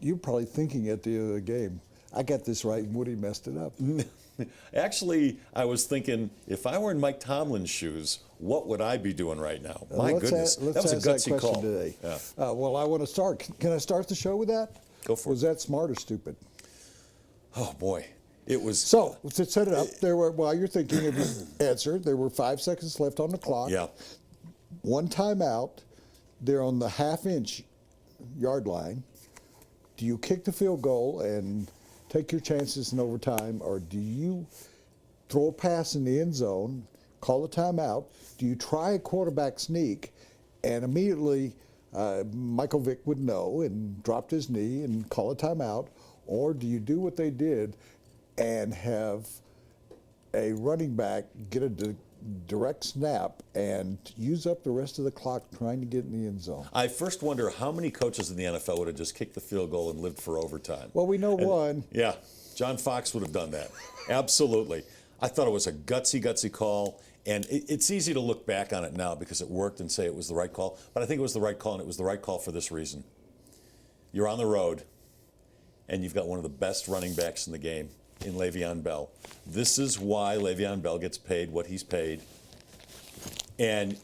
you're probably thinking at the end of the game, I got this right, and Woody messed it up. Actually, I was thinking, if I were in Mike Tomlin's shoes, what would I be doing right now? My goodness, that was a gutsy call. Today. Yeah. Well, I want to start. Can I start the show with that? Go for it. Was that smart or stupid? Oh boy, it was. So to set it up, there were while you're thinking of your answer, there were 5 seconds left on the clock. Yeah. One timeout. They're on the half-inch yard line. Do you kick the field goal and take your chances in overtime, or do you throw a pass in the end zone, call a timeout? Do you try a quarterback sneak, and immediately Michael Vick would know and dropped his knee and call a timeout, or do you do what they did and have a running back get a direct snap and use up the rest of the clock trying to get in the end zone? I first wonder how many coaches in the NFL would have just kicked the field goal and lived for overtime. Well, we know one. Yeah, John Fox would have done that. Absolutely. I thought it was a gutsy call, and it's easy to look back on it now because it worked and say it was the right call, but I think it was the right call, and it was the right call for this reason. You're on the road, and you've got one of the best running backs in the game in Le'Veon Bell. This is why Le'Veon Bell gets paid what he's paid. And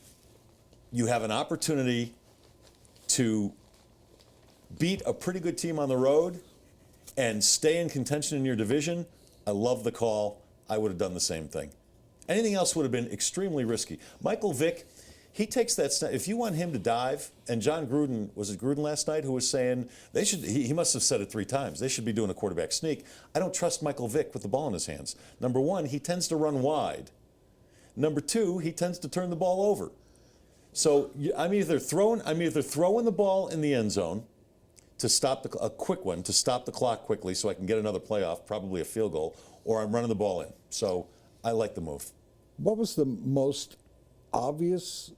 you have an opportunity to beat a pretty good team on the road and stay in contention in your division. I love the call. I would have done the same thing. Anything else would have been extremely risky. Michael Vick, he takes that snap. If you want him to dive, and John Gruden, was it Gruden last night who was saying they should, he must have said it 3 times, they should be doing a quarterback sneak. I don't trust Michael Vick with the ball in his hands. Number 1, he tends to run wide. Number 2, he tends to turn the ball over. So I'm either throwing the ball in the end zone to stop a quick one, to stop the clock quickly so I can get another playoff, probably a field goal, or I'm running the ball in. So I like the move. What was the most obvious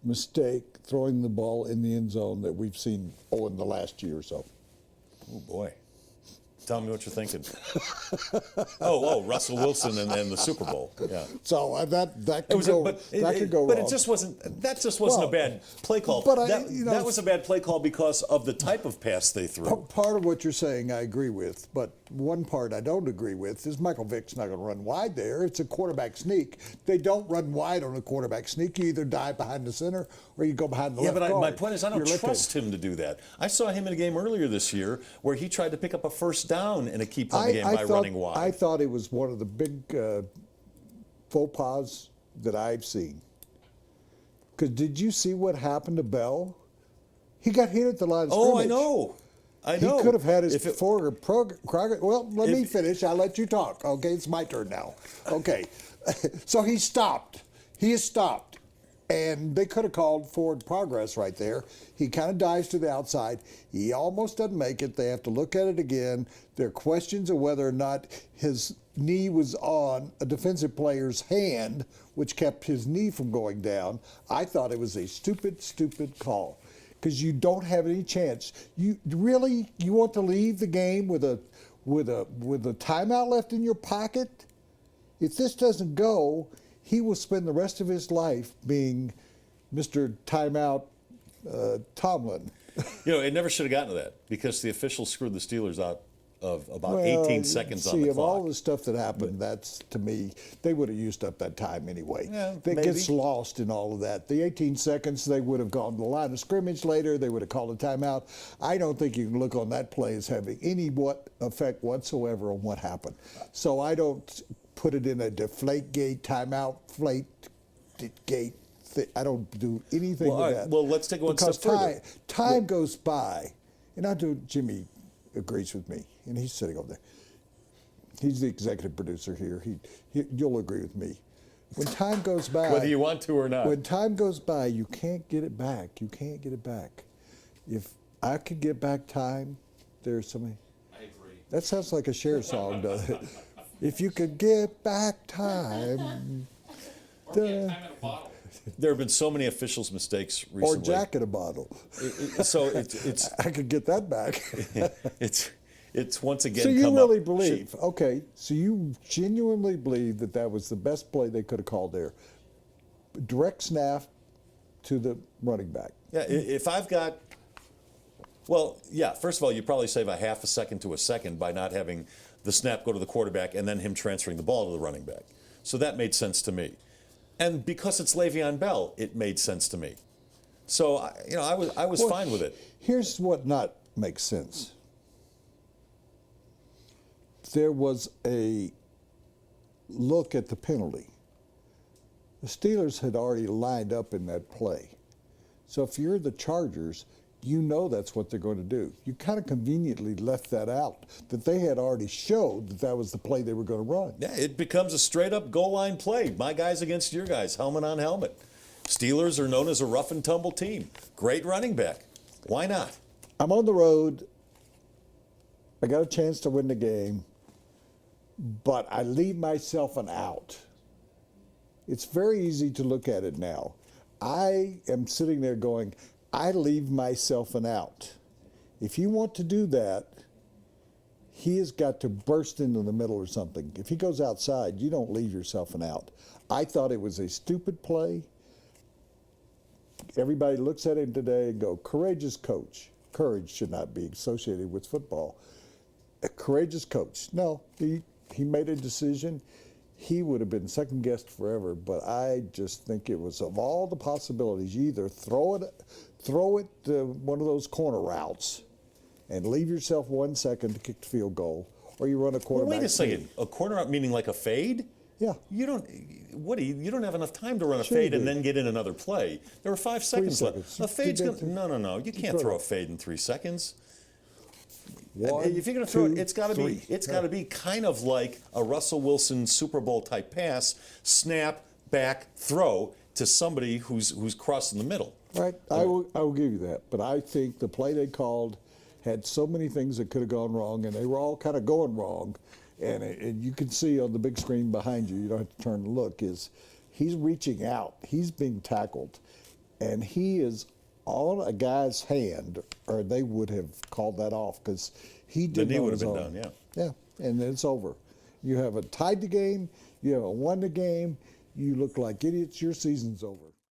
mistake throwing the ball in the end zone that we've seen in the last year or so? Oh boy, tell me what you're thinking. Russell Wilson and the Super Bowl. Yeah. So that could go wrong. But it just wasn't. That just wasn't a bad play call. But that was a bad play call because of the type of pass they threw. Part of what you're saying I agree with, but one part I don't agree with is Michael Vick's not going to run wide there. It's a quarterback sneak. They don't run wide on a quarterback sneak. You either dive behind the center or you go behind the left guard. Yeah, but my point is I don't trust him to do that. I saw him in a game earlier this year where he tried to pick up a first down in a key point in the game by running wide. I thought it was one of the big faux pas that I've seen. Because did you see what happened to Bell? He got hit at the line of scrimmage. Oh, I know. He could have had his forward progress. Well, let me finish. I'll let you talk. Okay, it's my turn now. Okay. So he stopped. He is stopped. And they could have called forward progress right there. He kind of dives to the outside. He almost doesn't make it. They have to look at it again. There are questions of whether or not his knee was on a defensive player's hand, which kept his knee from going down. I thought it was a stupid call. Because you don't have any chance. You want to leave the game with a timeout left in your pocket? If this doesn't go, he will spend the rest of his life being Mr. Timeout Tomlin. It never should have gotten to that because the officials screwed the Steelers out of about 18 seconds on the clock. See, of all the stuff that happened, that's, to me, they would have used up that time anyway. Yeah, It gets lost in all of that. The 18 seconds, they would have gone to the line of scrimmage later. They would have called a timeout. I don't think you can look on that play as having any effect whatsoever on what happened. So I don't put it in a deflate gate, timeout, flate gate. I don't do anything with that. Well, let's take it one step further. Time goes by, and I do. Jimmy agrees with me, and he's sitting over there. He's the executive producer here. You'll agree with me. When time goes by, whether you want to or not, when time goes by, you can't get it back. You can't get it back. If I could get back time, there's somebody. I agree. That sounds like a Cher song, doesn't it? If you could get back time. Or get time in a bottle. There have been so many officials' mistakes recently. Or Jack in a bottle. So it's I could get that back. it's once again. So you really believe? Okay. So you genuinely believe that was the best play they could have called there? Direct snap to the running back. Yeah. If I've got Well, yeah, first of all, you probably save a half a second to a second by not having the snap go to the quarterback and then him transferring the ball to the running back. So that made sense to me. And because it's Le'Veon Bell, it made sense to me. So, I was fine with it. Here's what not makes sense. There was a look at the penalty. The Steelers had already lined up in that play. So if you're the Chargers, you know that's what they're going to do. You kind of conveniently left that out, that they had already showed that that was the play they were going to run. Yeah, it becomes a straight-up goal line play. My guys against your guys, helmet on helmet. Steelers are known as a rough and tumble team. Great running back. Why not? I'm on the road. I got a chance to win the game, but I leave myself an out. It's very easy to look at it now. I am sitting there going, I leave myself an out. If you want to do that, he has got to burst into the middle or something. If he goes outside, you don't leave yourself an out. I thought it was a stupid play. Everybody looks at him today and go, courageous coach. Courage should not be associated with football. A courageous coach. No, he made a decision. He would have been second guessed forever, but I just think it was, of all the possibilities, you either throw it one of those corner routes and leave yourself 1 second to kick the field goal, or you run a quarterback. Well, wait a second. A corner route meaning like a fade? Yeah. You don't have enough time to run a fade and then get in another play. There were 5 seconds left. A fade's no. You can't throw a fade in 3 seconds. If you're going to throw it, it's got to be kind of like a Russell Wilson Super Bowl type pass, snap, back, throw to somebody who's crossing the middle. Right. I will give you that. But I think the play they called had so many things that could have gone wrong, and they were all kind of going wrong. And you can see on the big screen behind you don't have to turn and look, is he's reaching out. He's being tackled. And he is on a guy's hand, or they would have called that off because he did. The knee would have been done, yeah. Yeah, and then it's over. You have tied the game, you have won the game, you look like idiots, your season's over.